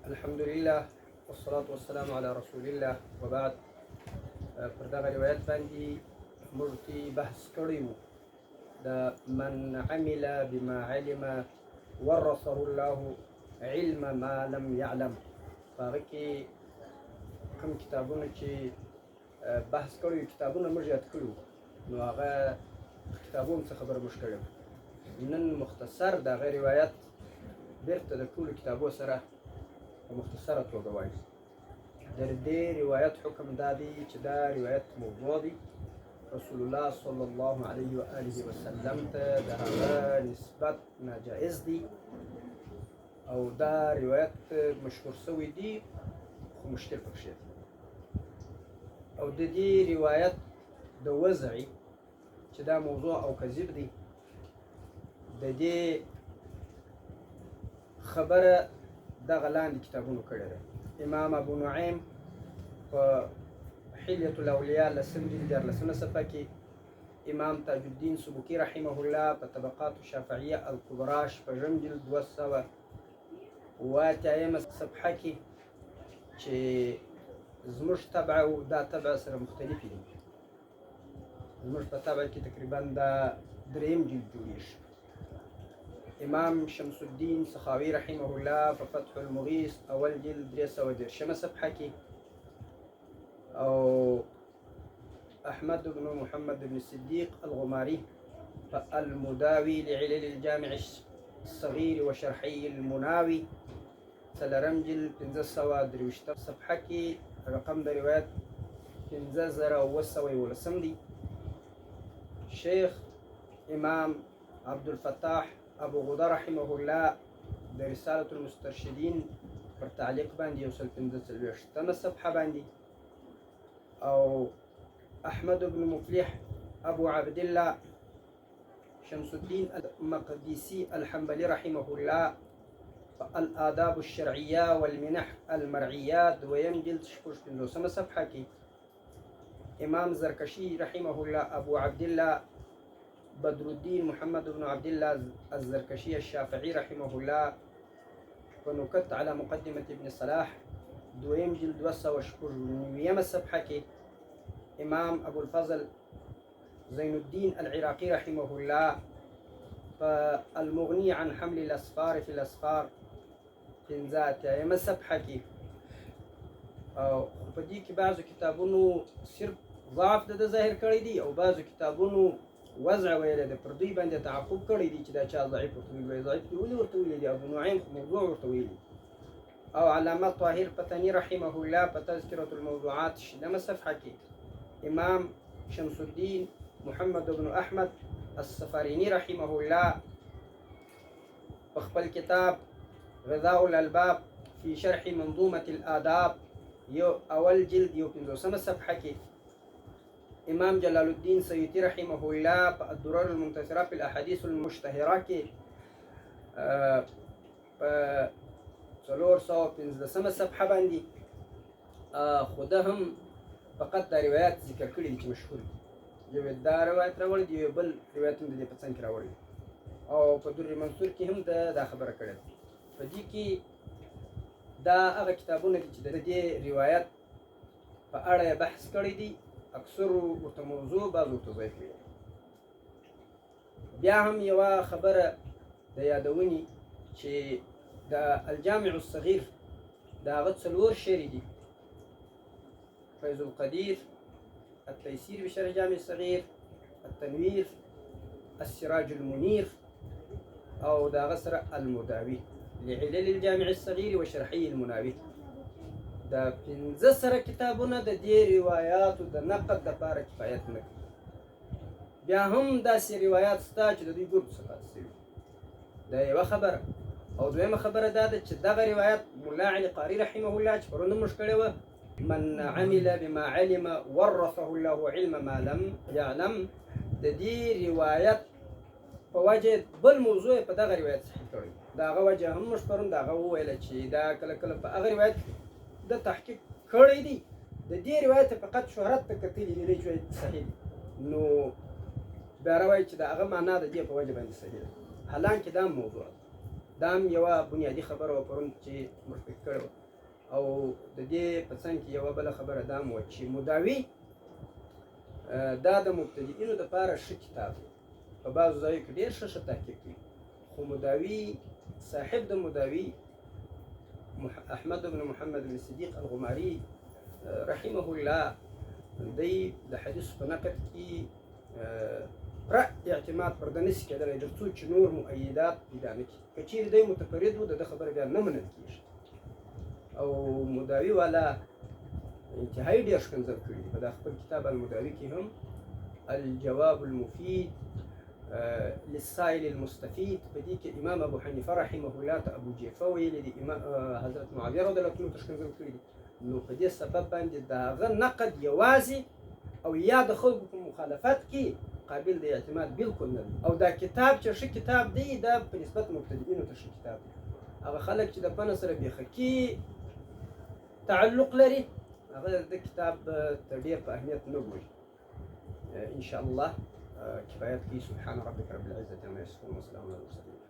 الحمد لله والصلاة والسلام على رسول الله وبعد. پر دغه روایت باندې موږ بحث کړی وو د من عمل بما علم ورثه الله علم ما لم يعلم. په هغه کې کوم کتابونه چې بحث کړی کتابونه موږ یاد کړو نو هغه کتابونو څخه خبره موږ کړې. نن مختصر دغه روایت بیرته د ټولو کتابو سره په مختصره توګه وایي. د دې روایت حکم دا دی چې دا روایت موضوع دی، رسول الله صلی الله علیه و آله وسلم ته د هغه نسبت ناجایز دی او دا روایت مشهور شوی دی خو مشکل پکې دی. او د دې روایت د وضعي چې دا موضوع او کذب دی د دې خبره دغه لاندې کتابونو کړې ده. امام ابو نعیم په حلیة الاولیاء لسم جلد 14 صفحه کې، امام تاج الدین سبوکی رحمه الله په طبقات الشافعیه الکبرى شپږم جلد 208 صفحه کې چې زموږ طبع او دا طبع سره مختلفې دي. زموږ په طبع کې تقریبا دا دریم جلد جوړیږي. امام شمس الدین سخاوي رحمه الله په فتح المغیث اول جلد 310 صفحه کې، او احمد بن محمد بن صدیق الغماري په المداوي لعلل الجامع الصغير وشرحي المناوي څلورم جلد 523 صفحه کې رقم د روایت 15911 دی. شیخ امام عبدالفتاح ابو غده رحمه الله د رسالة المسترشدین پر تعلیق باندې 145 صفحه باندې، او احمد بن مفلح ابو عبد الله شمس الدین المقدسي الحنبلي رحمه الله الآداب الشرعية والمنح المرعيات دویم جلد 55 صفحه کې، امام زرکشی رحمه الله ابو عبد الله بدر الدين محمد بن عبد الله الزركشي الشافعي رحمه الله ونكت على مقدمة ابن صلاح دویم جلد 209 صفحه کې، امام ابو الفضل زين الدين العراقي رحمه الله فالمغني عن حمل الأسفار في الأسفار 15 صفحه کې. او په دې کې بعضو کتابونو صرف ضعف د ظاهر کړی دی او بعضو کتابونو وضع ویل د پر دوی باندې تعقب کړی دی چې دا چا ضعیف ورته ویلي. ضعیف ولې ورته ویلي دی؟ ابو نعیم موضوع ورته ویلي. او علامه طاهر پتنی رحمه الله په تذکرة الموضوعات 6 صفحه کې، امام شمس الدین محمد بن احمد السفارینی رحمه الله په خپل کتاب غذاء الالباب في شرح منظومة الآداب یو اول جلد 15 صفحه کې، امام جلال الدین سیوطی رحمه الله په الدرر المنتصره في الاحاديث المشتهره کې په 415 صفحه باندې خو ده هم فقط دا روایت ذکر کړي دي چې مشهور دي. یو دا روایت راوړی دی، یو بل روایت هم د دې په څنګ کې راوړی دی، او په در منصور کې هم دا خبره کړې ده. په دې کې دا هغه کتابونه دي چې د دې روایت په اړه بحث کړی دي، اکثر ورته موضوع بعض ورته ضعیف وي. بیا هم یوه خبره د یادونې چې د الجامع الصغیر د هغه 4 شعرې دي: فیض القدیر، التيسير بشرح جامع الصغير، التنوير، السراج المنير، او د هغه سره المداوي لعلل الجامع الصغير وشرحي المناوي. دا 15 سره کتابونه د دې روایاتو د نقد لپاره کفایت نه کوي. بیا هم داسې روایات شته چې د دوی ګرد څخه شوي. دا یوه خبره. او دویمه خبره دا ده چې دغه روایت ملا علي قاري رحمه الله چې پرون موږ کړې وه، من عمل بما علم ورثه الله علم ما لم يعلم، د دې روایت په وجه بل موضوع په دغه روایت صحیح کړی. د هغه وجه هم موږ پرون د هغه وویله چې دا کله کله په هغه روایت د تحقیق کړی دی، د دې روایت فقط شهرت ته کتلي دی چې صحیح دی، نو بیا راوایي چې د هغه معنا د دې په وجه باندې صحیح ده، حالانکه دا موضوع ده. دا هم یوه بنیادي خبره وه پرون چې مرفق کړې وه. او د دې په څنګ کې یوه بله خبره دا هم وه چې مداوي دا د مبتدئینو دپاره ښه کتاب دی، په بعضو ځایو کې ډېر ښه تحقیق کوي، خو مداوي صاحب د مداوي احمد بن محمد بن صدیق الغماري رحمه الله دی د حدیث په نقد کې پوره اعتماد پر ده نشي کېدلی تر څو چې نور مؤیدات پیدا نه کړي. که چېرې دی متفرد و د ده خبره بیا نه منل کېږي. او مداوي والا انتهایی ډېر ښکنځل کړي دي په دا خپل کتاب المداوي کې هم الجواب المفید للسائل المستفید په دې کې امام ابو حنیفه رحمه الله ته ابو جعفر ویلي دي، حضرت معاویه رضی الله عنه ته ښکنځل کړي دي. نو په دې سبب باندې د هغه نقد یوازې او یا د خلکو په مخالفت کې قابل د اعتماد بالکل نه دی. او دا کتاب چې ښه کتاب دی دا په نسبت مبتدئینو ته ښه کتاب دی. هغه خلک چې د فن سره بیخي تعلق لري هغه د کتاب ته ډېر په اهمیت نه ګوري. ان شاء الله کفایت کوي. سبحان ربک رب العزة عما یصفون وسلام علی المرسلین.